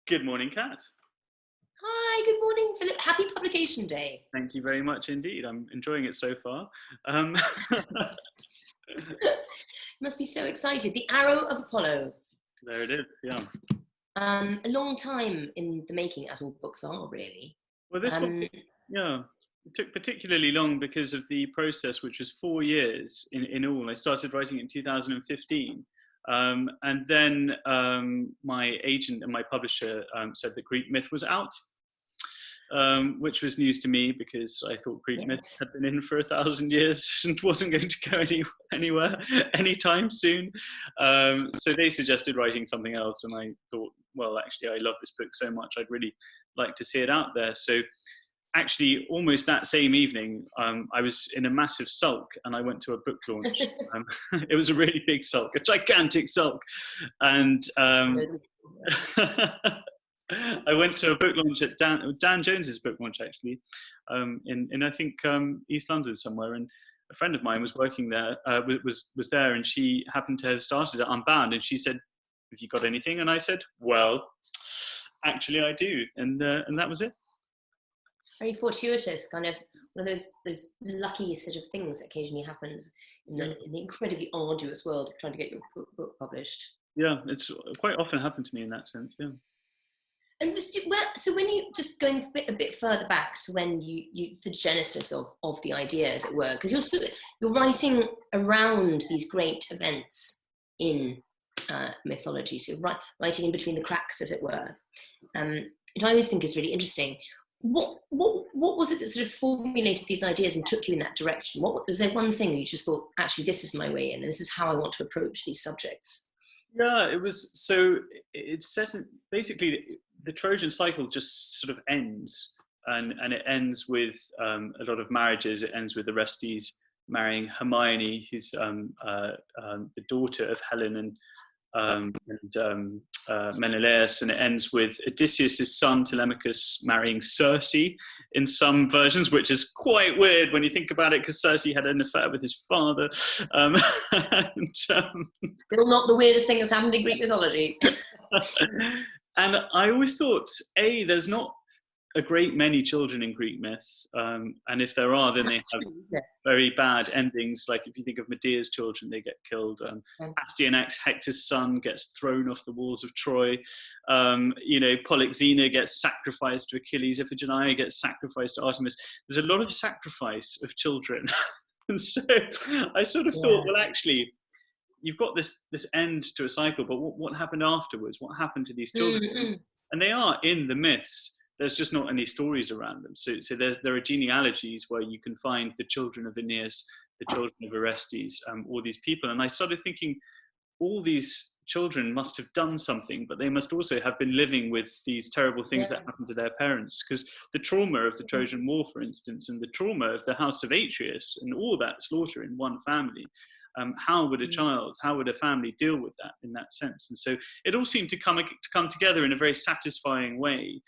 Good morning, Kat. Hi, good morning, Philip. Happy Publication Day. Thank you very much indeed. I'm enjoying it so far. Um, You must be so excited. The Arrow of Apollo. there it is. Yeah. A long time in the making, as all books are, really. Well, this one, Um, yeah, it took particularly long because of the process, which was 4 years in all. I started writing in 2015. And then my agent and my publisher said that Greek myth was out, which was news to me because I thought Greek myth yes. had been in for 1,000 years and wasn't going to go anywhere anytime soon. So they suggested writing something else, and I thought, well, actually, I love this book so much, I'd really like to see it out there. So actually, almost that same evening, I was in a massive sulk and I went to a book launch. It was a really big sulk, a gigantic sulk. And I went to a book launch at Dan Jones's book launch, actually, in I think East London somewhere. And a friend of mine was working there, was there, and she happened to have started at Unbound, and she said, "Have you got anything?" And I said, "Well, actually, I do," and that was it. Very fortuitous, kind of one of those lucky sort of things that occasionally happens in the incredibly arduous world of trying to get your book published. Yeah, it's quite often happened to me in that sense. Yeah. And so when you just going a bit further back to when you the genesis of the idea, as it were, because you're writing around these great events in mythology, so writing in between the cracks, as it were. Which I always think is really interesting. What was it that sort of formulated these ideas and took you in that direction? Was there one thing that you just thought, actually, this is my way in, and this is how I want to approach these subjects? Yeah, it was. So it's set in, basically the Trojan cycle just sort of ends, and it ends with a lot of marriages. It ends with Orestes marrying Hermione, who's the daughter of Helen and Menelaus, and it ends with Odysseus' son Telemachus marrying Circe in some versions, which is quite weird when you think about it, because Circe had an affair with his father. Still not the weirdest thing that's happened in Greek mythology. And I always thought, there's not a great many children in Greek myth, and if there are, then they have very bad endings. Like if you think of Medea's children, they get killed. Astyanax, Hector's son, gets thrown off the walls of Troy. Polyxena gets sacrificed to Achilles. Iphigenia gets sacrificed to Artemis. There's a lot of sacrifice of children. And so I sort of thought, well, actually, you've got this end to a cycle, but what happened afterwards? What happened to these children? Mm-hmm. And they are in the myths. There's just not any stories around them. So there are genealogies where you can find the children of Aeneas, the children of Orestes, all these people. And I started thinking, all these children must have done something, but they must also have been living with these terrible things that happened to their parents. Because the trauma of the Trojan War, for instance, and the trauma of the house of Atreus, and all that slaughter in one family, how would a family deal with that in that sense? And so it all seemed to come together in a very satisfying way,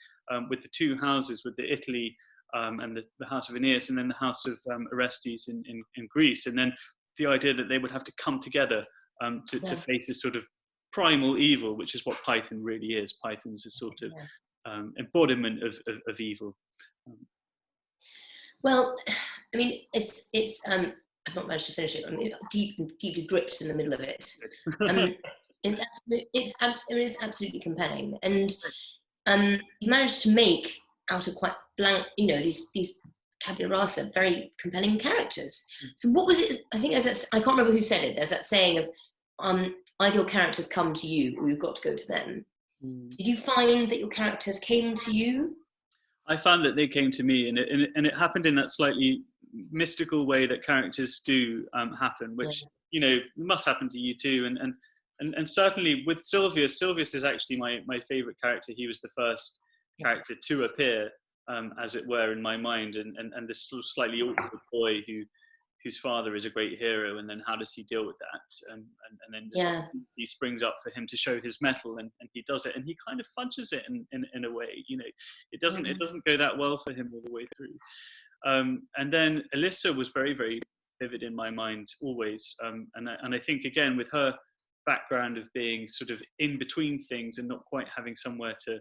with the two houses, with the Italy and the house of Aeneas, and then the house of Orestes in Greece. And then the idea that they would have to come together to face this sort of primal evil, which is what Python really is. Python's a sort of embodiment of evil. Well, I mean, I've not managed to finish it. I'm deeply gripped in the middle of it. It's absolutely compelling, and you managed to make out of quite blank, these tabula rasa, very compelling characters. So what was it? I think I can't remember who said it. There's that saying of either your characters come to you or you've got to go to them. Did you find that your characters came to you? I found that they came to me, and it happened in that slightly mystical way that characters do happen, which must happen to you too. And certainly with Silvius is actually my favorite character. He was the first character to appear, as it were, in my mind, and this sort of slightly awkward boy whose father is a great hero, and then how does he deal with that? And then he springs up for him to show his mettle, and he does it, and he kind of fudges it in a way. It doesn't go that well for him all the way through. And then Alyssa was very, very vivid in my mind always, and I think again with her background of being sort of in between things and not quite having somewhere to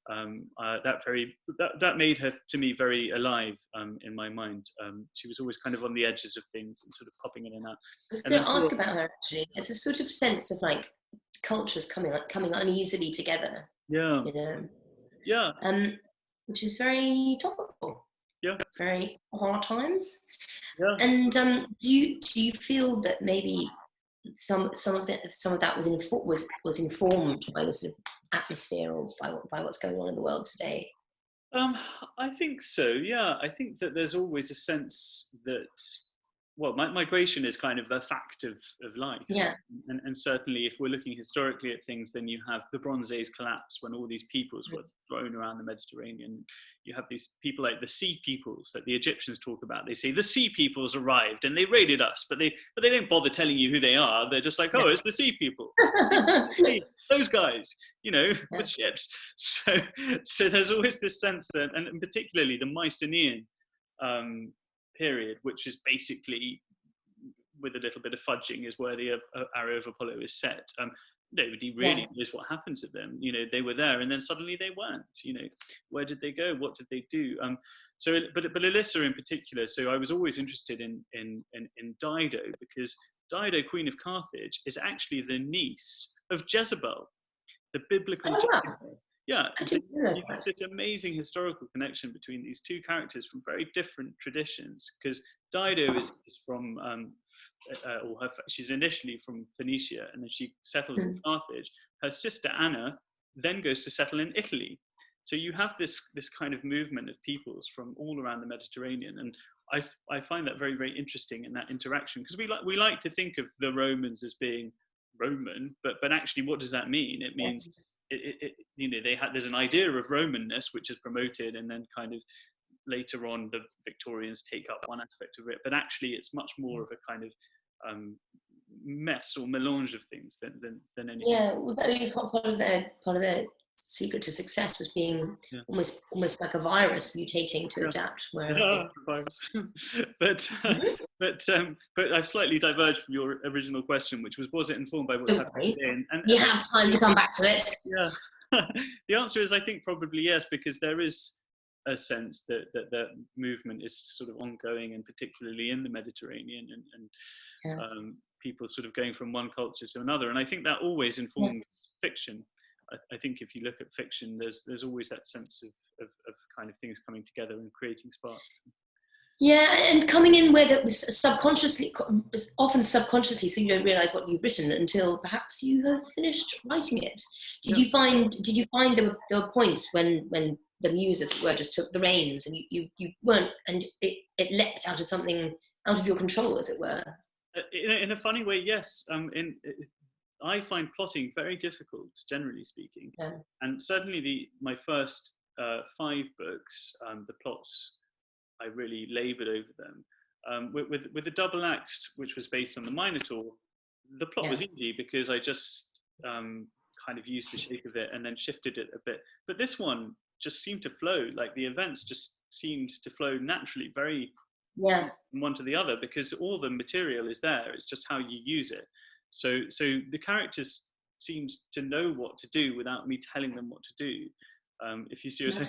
That made her to me very alive in my mind. She was always kind of on the edges of things and sort of popping in and out. I was going to ask about her actually. There's a sort of sense of like cultures coming uneasily together. Yeah. You know. Yeah. Which is very topical. Yeah. Very of our times. Yeah. And do you feel that maybe some of that was informed by the sort of atmosphere or by what's going on in the world today? I think so. Yeah, I think that there's always a sense that, well, migration is kind of a fact of life. Yeah. And certainly if we're looking historically at things, then you have the Bronze Age collapse when all these peoples were thrown around the Mediterranean. You have these people like the sea peoples that the Egyptians talk about. They say the sea peoples arrived and they raided us, but they don't bother telling you who they are. They're just like, oh, it's the sea people. Hey, those guys, with ships. So there's always this sense that, and particularly the Mycenaean period, which is basically, with a little bit of fudging, is where the Arrow of Apollo is set. Nobody really knows what happened to them. They were there and then suddenly they weren't. Where did they go? What did they do? But Elissa in particular. So I was always interested in Dido, because Dido, Queen of Carthage, is actually the niece of Jezebel, the biblical Jezebel. Yeah, so you have this amazing historical connection between these two characters from very different traditions, because Dido is from, she's initially from Phoenicia, and then she settles in Carthage. Her sister Anna then goes to settle in Italy. So you have this kind of movement of peoples from all around the Mediterranean, and I find that very, very interesting in that interaction, because we like to think of the Romans as being Roman, but actually, what does that mean? It means there's an idea of Romanness which is promoted, and then kind of later on the Victorians take up one aspect of it, but actually it's much more of a kind of mess or melange of things than anything. Yeah, well, I mean, part of their secret to success was being almost like a virus mutating to adapt wherever. But I've slightly diverged from your original question, which was it informed by what's happening today? And you have time to come back to it. Yeah. The answer is, I think, probably yes, because there is a sense that the movement is sort of ongoing, and particularly in the Mediterranean, and people sort of going from one culture to another. And I think that always informs fiction. I think if you look at fiction, there's always that sense of kind of things coming together and creating sparks. Yeah, and coming in where that was often subconsciously, so you don't realise what you've written until perhaps you have finished writing it. Did you find there were points when the muse, as it were, just took the reins and you weren't, and it leapt out of something out of your control, as it were? In a funny way, yes. I find plotting very difficult, generally speaking, and certainly my first 5 books, the plots, I really laboured over them. With the double act, which was based on the Minotaur, the plot was easy because I just kind of used the shape of it and then shifted it a bit. But this one just seemed to flow, like the events just seemed to flow naturally, very from one to the other, because all the material is there. It's just how you use it. So the characters seemed to know what to do without me telling them what to do. If you see what I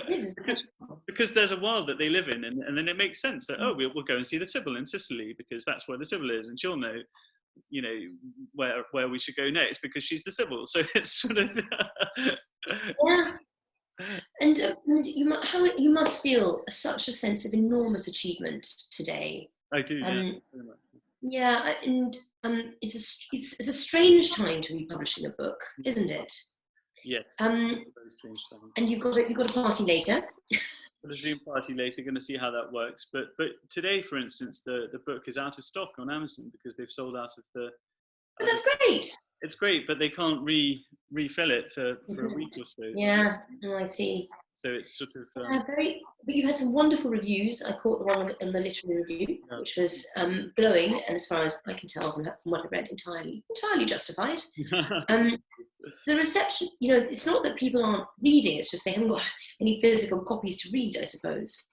mean. Because there's a world that they live in, and then it makes sense that we'll go and see the Sibyl in Sicily because that's where the Sibyl is, and she'll know, where we should go next because she's the Sibyl. So it's sort of And you must feel such a sense of enormous achievement today. I do. It's a strange time to be publishing a book, isn't it? Yes. Very strange time. And you've got a party later. Got a Zoom party later. Going to see how that works. But today, for instance, the book is out of stock on Amazon because they've sold out of the. But that's great. It's great, but they can't refill it for a week or so. Yeah, I see. So it's sort of. But you had some wonderful reviews. I caught the one in the literary review, which was glowing, and as far as I can tell from what I read, entirely justified. The reception, it's not that people aren't reading; it's just they haven't got any physical copies to read, I suppose.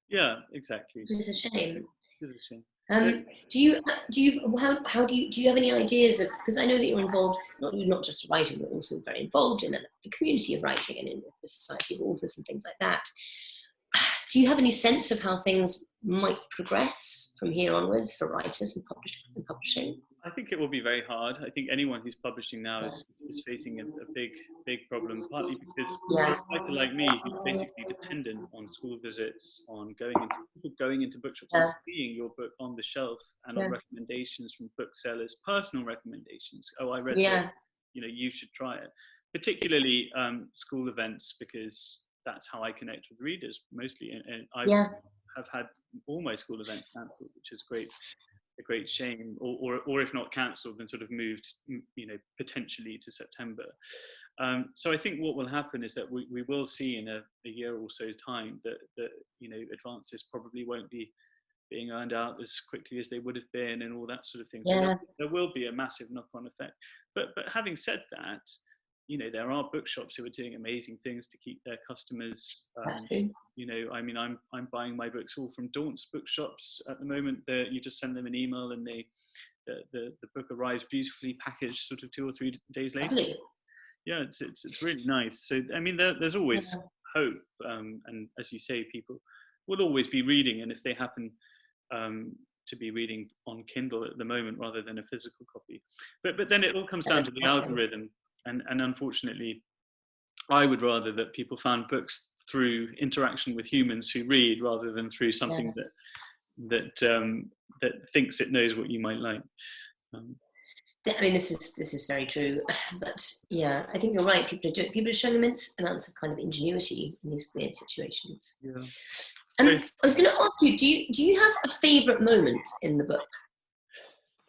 Yeah, exactly. Which is a shame. It is a shame. Do you how do you have any ideas of, because I know that you're involved, not just writing, but also very involved in the community of writing and in the Society of Authors and things like that. Do you have any sense of how things might progress from here onwards for writers and publishing? I think it will be very hard. I think anyone who's publishing now is facing a big problem, partly because for a writer like me, who's basically dependent on school visits, on going into bookshops and seeing your book on the shelf, and on recommendations from booksellers, personal recommendations. Oh, I read that, you should try it. Particularly school events, because that's how I connect with readers mostly. And I have had all my school events cancelled, which is a great shame, or if not cancelled, then sort of moved, potentially to September. So I think what will happen is that we will see in a year or so time that advances probably won't be being earned out as quickly as they would have been, and all that sort of thing. So there will be a massive knock-on effect. But having said that, there are bookshops who are doing amazing things to keep their customers. I'm buying my books all from Daunt's bookshops at the moment. You just send them an email, and the book arrives beautifully packaged, sort of 2 or 3 days later. Lovely. Yeah, it's really nice. So there's always hope, and as you say, people will always be reading, and if they happen to be reading on Kindle at the moment rather than a physical copy, but then it all comes down to the algorithm. And unfortunately, I would rather that people found books through interaction with humans who read, rather than through something that thinks it knows what you might like. I mean, this is very true, but I think you're right. People are showing immense amounts of kind of ingenuity in these weird situations. Yeah. I was going to ask you, do you have a favourite moment in the book?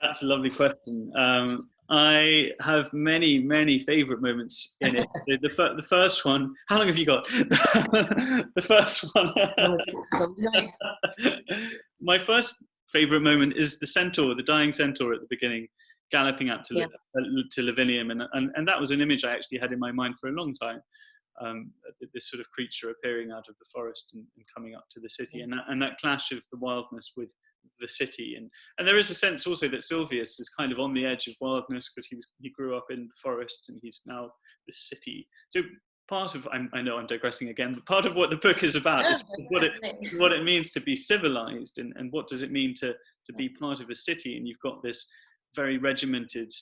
That's a lovely question. I have many favourite moments in it. The first one. How long have you got? The first one. My first favourite moment is the dying centaur at the beginning, galloping out to Lavinium, and that was an image I actually had in my mind for a long time. This sort of creature appearing out of the forest and coming up to the city, and that clash of the wildness with the city, and there is a sense also that Silvius is kind of on the edge of wildness, because he grew up in the forest and he's now the city. So part of, I know I'm digressing again, but part of what the book is about is what it means to be civilized, and what does it mean to be part of a city. And you've got this very regimented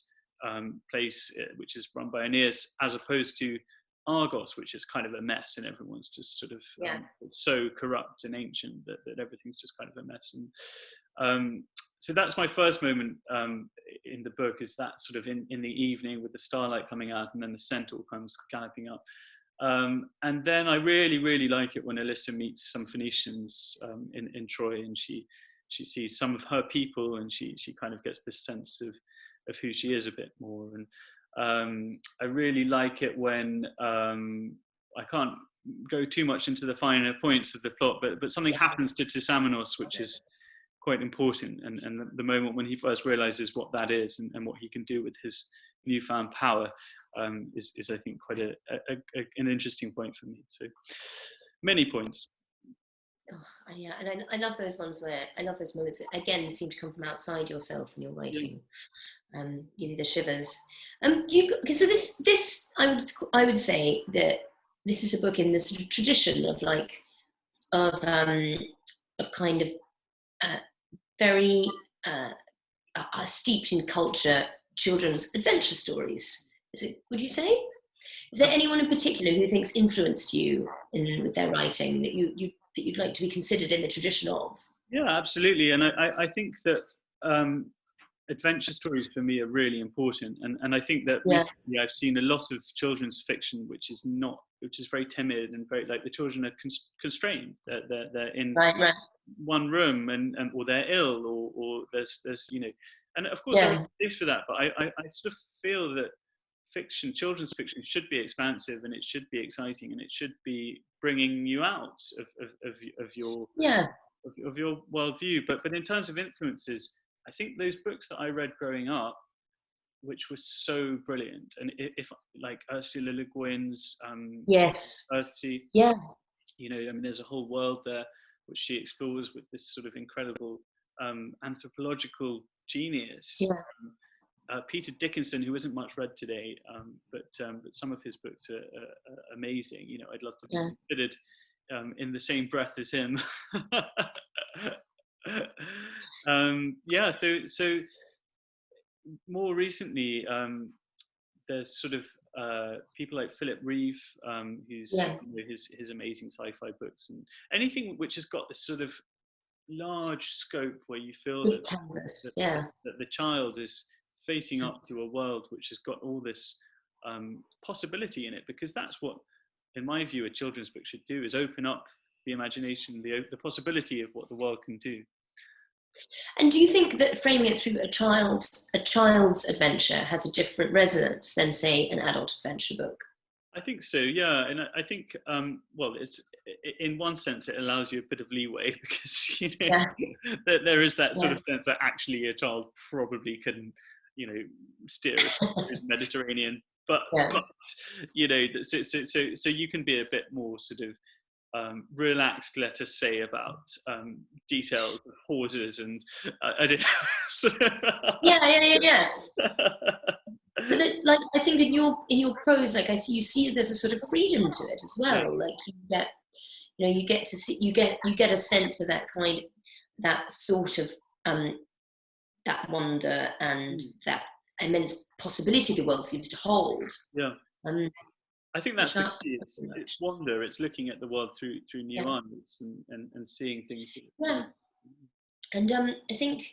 place which is run by Aeneas, as opposed to Argos, which is kind of a mess, and everyone's just sort of it's so corrupt and ancient that everything's just kind of a mess. And so that's my first moment in the book, is that sort of in the evening with the starlight coming out, and then the centaur comes galloping up. And then I really like it when Alyssa meets some Phoenicians in Troy, and she sees some of her people, and she kind of gets this sense of who she is a bit more. And I really like it when I can't go too much into the finer points of the plot, but something happens to Tisamenos which is quite important, and the moment when he first realizes what that is, and what he can do with his newfound power is I think quite an interesting point for me. So many points. And I love those ones where I love those moments that again seem to come from outside yourself in your writing. Give you the shivers. So this I would say that this is a book in the sort of tradition of kind of very steeped in culture, children's adventure stories. Would you say? Is there anyone in particular who thinks influenced you with their writing that you'd like to be considered in the tradition of? Yeah, absolutely. And I think that adventure stories for me are really important. And I think that recently I've seen a lot of children's fiction which is very timid and very, like, the children are constrained. They're in one room, or they're ill, or there's and of course there are things for that. But I sort of feel that children's fiction should be expansive, and it should be exciting, and it should be bringing you out of your worldview. But in terms of influences, I think those books that I read growing up, which were so brilliant, and if like Ursula Le Guin's Earthsea, I mean, there's a whole world there which she explores with this sort of incredible anthropological genius. Yeah. Peter Dickinson, who isn't much read today, but some of his books are amazing. You know, I'd love to be considered in the same breath as him. So more recently, there's sort of people like Philip Reeve, who's you know, his amazing sci-fi books, and anything which has got this sort of large scope where you feel that the child is facing up to a world which has got all this possibility in it, because that's what, in my view, a children's book should do, is open up the imagination, the possibility of what the world can do. And do you think that framing it through a child's adventure has a different resonance than, say, an adult adventure book? I think so, yeah. And I think, well, it's, in one sense, it allows you a bit of leeway, because, you know, there is that sort of sense that actually a child probably can, you know, steer a Mediterranean, but you know, so you can be a bit more sort of relaxed, let us say, about details of horses and I don't know. But like, I think in your prose, like, you see there's a sort of freedom to it as well. Like, you get to see, you get a sense of that sort of that wonder and that immense possibility the world seems to hold. I think that's the key. It's wonder. It's looking at the world through new eyes and seeing things. And I think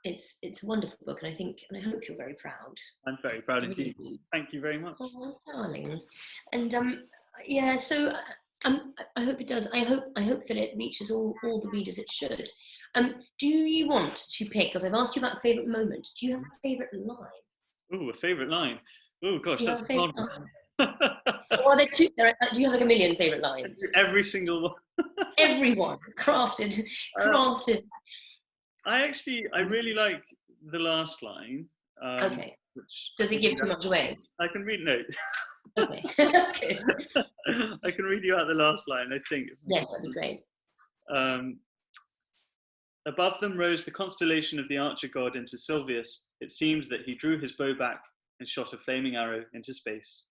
it's a wonderful book, and I hope you're very proud. I'm very proud indeed. Thank you very much. Oh, darling. And so I hope it does. I hope that it reaches all the readers it should. Do you want to pick? Because I've asked you about a favourite moment. Do you have a favourite line? Oh, a favourite line. Oh gosh, that's a hard one. So are there two? Do you have like a million favourite lines? Every single one. Everyone crafted. I really like the last line. Okay. Does it give too much away? I can read no. Okay. Good. I can read you out the last line, I think. Yes, that'd be great. Above them rose the constellation of the archer god into Sylvius. It seemed that he drew his bow back and shot a flaming arrow into space.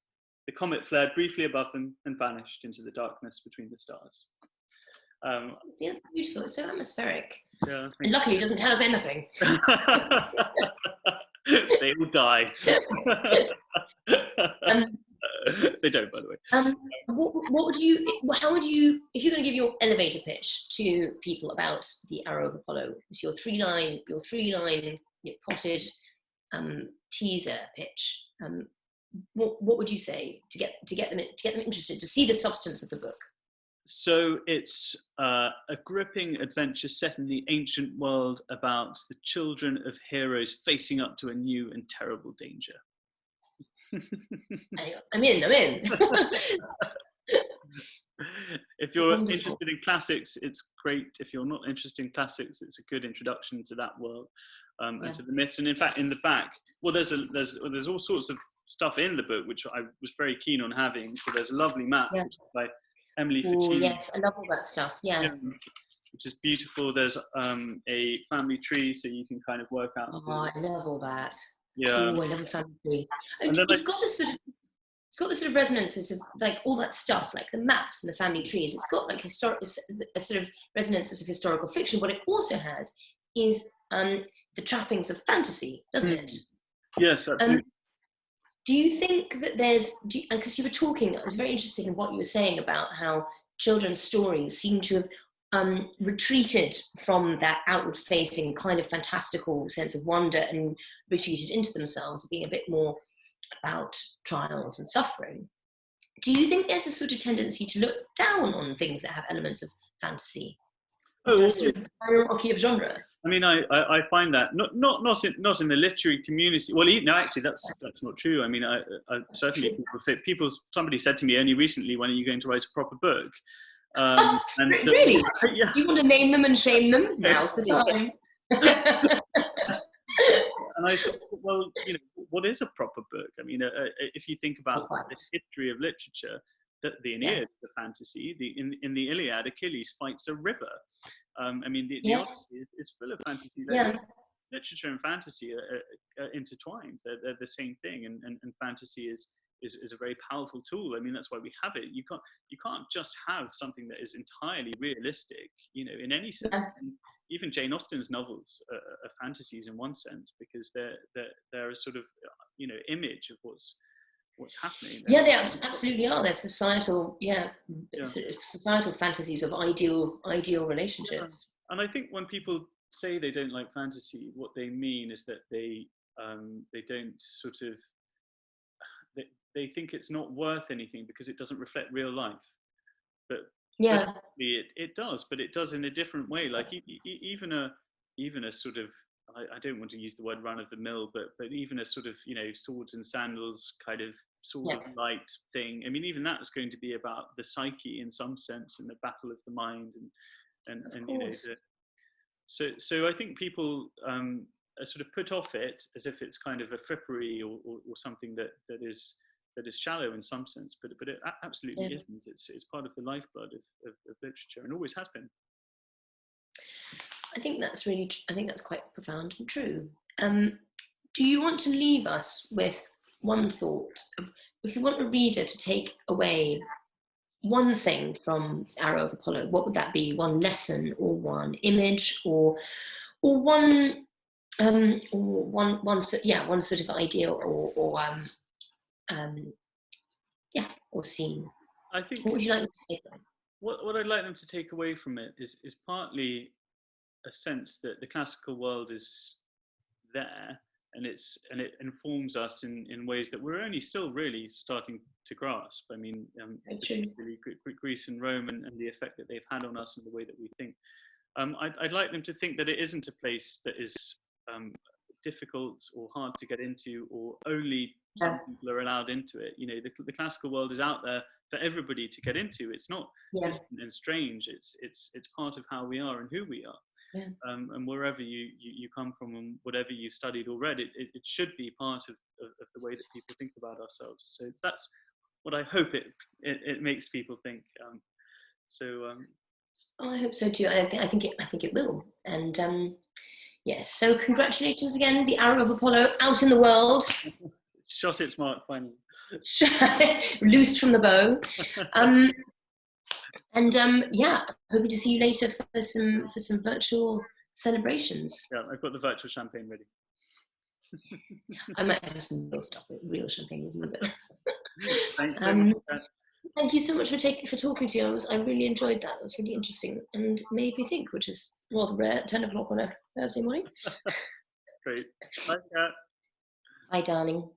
The comet flared briefly above them and vanished into the darkness between the stars. See, that's beautiful. It's so atmospheric. Yeah, and luckily it doesn't tell us anything. They all die. They don't, by the way. How would you, if you're going to give your elevator pitch to people about the Arrow of Apollo, it's your three line potted teaser pitch. What would you say to get them interested, to see the substance of the book? So it's a gripping adventure set in the ancient world about the children of heroes facing up to a new and terrible danger. I'm in. If you're interested in classics, it's great. If you're not interested in classics, it's a good introduction to that world and to the myths. And in fact, in the back, well, there's all sorts of stuff in the book which I was very keen on having. So there's a lovely map which is by Emily Fatigue. Yes, I love all that stuff. Which is beautiful. There's a family tree, so you can kind of work out. Oh, I love all that. Yeah. Oh, I love a family tree. It's got the sort of resonances of like all that stuff, like the maps and the family trees. It's got like a sort of resonances of historical fiction. What it also has is the trappings of fantasy, doesn't it? Yes, absolutely. Do you think that because you were talking, I was very interested in what you were saying about how children's stories seem to have retreated from that outward-facing kind of fantastical sense of wonder and retreated into themselves, being a bit more about trials and suffering. Do you think there's a sort of tendency to look down on things that have elements of fantasy? Is there a sort of hierarchy of genre? I mean, I find that not in the literary community. Well, no, actually, that's not true. I mean, I certainly somebody said to me only recently, "When are you going to write a proper book?" And, really? Yeah. You want to name them and shame them? Now's the time. And I thought, well, what is a proper book? I mean, if you think about the history of literature, the Aeneid, the fantasy. In the Iliad, Achilles fights a river. I mean, the Odyssey is full of fantasy. Literature and fantasy are intertwined. They're the same thing, and fantasy is a very powerful tool. I mean, that's why we have it. You can't just have something that is entirely realistic, in any sense. And even Jane Austen's novels are fantasies in one sense, because they're a sort of image of what's happening. Yeah, they absolutely are. They're societal, sort of societal fantasies of ideal relationships. And I think when people say they don't like fantasy, what they mean is that they don't sort of they think it's not worth anything because it doesn't reflect real life. But it does, but it does in a different way. Like even a sort of, I don't want to use the word run of the mill, but even a sort of swords and sandals kind of sort of light thing. I mean, even that's going to be about the psyche in some sense, and the battle of the mind, and so I think people are sort of put off it as if it's kind of a frippery or something that is shallow in some sense, but it absolutely isn't. It's part of the lifeblood of literature, and always has been. I think that's quite profound and true. Do you want to leave us with one thought? If you want a reader to take away one thing from Arrow of Apollo, what would that be? One lesson, or one image, or one sort of idea, or scene. I think. What would you like them to take away? What I'd like them to take away from it is partly a sense that the classical world is there, and it informs us in ways that we're only still really starting to grasp. I mean, particularly Greece and Rome, and the effect that they've had on us and the way that we think. I'd like them to think that it isn't a place that is difficult or hard to get into, or only some people are allowed into it. The classical world is out there for everybody to get into. It's not distant and strange. It's part of how we are and who we are. And wherever you come from, and whatever you've studied or read, it should be part of the way that people think about ourselves. So that's what I hope it makes people think. I hope so too. I think it will. And yes, so congratulations again, the Arrow of Apollo out in the world. It's shot its mark finally. Loosed from the bow. Hoping to see you later for some virtual celebrations. Yeah, I've got the virtual champagne ready. I might have some real stuff, real champagne with me. But Thanks very much. Thank you so much for talking to you. I really enjoyed that. It was really interesting and made me think, which is rather rare at 10 o'clock on a Thursday morning. Great. Bye, Kat. Bye, darling.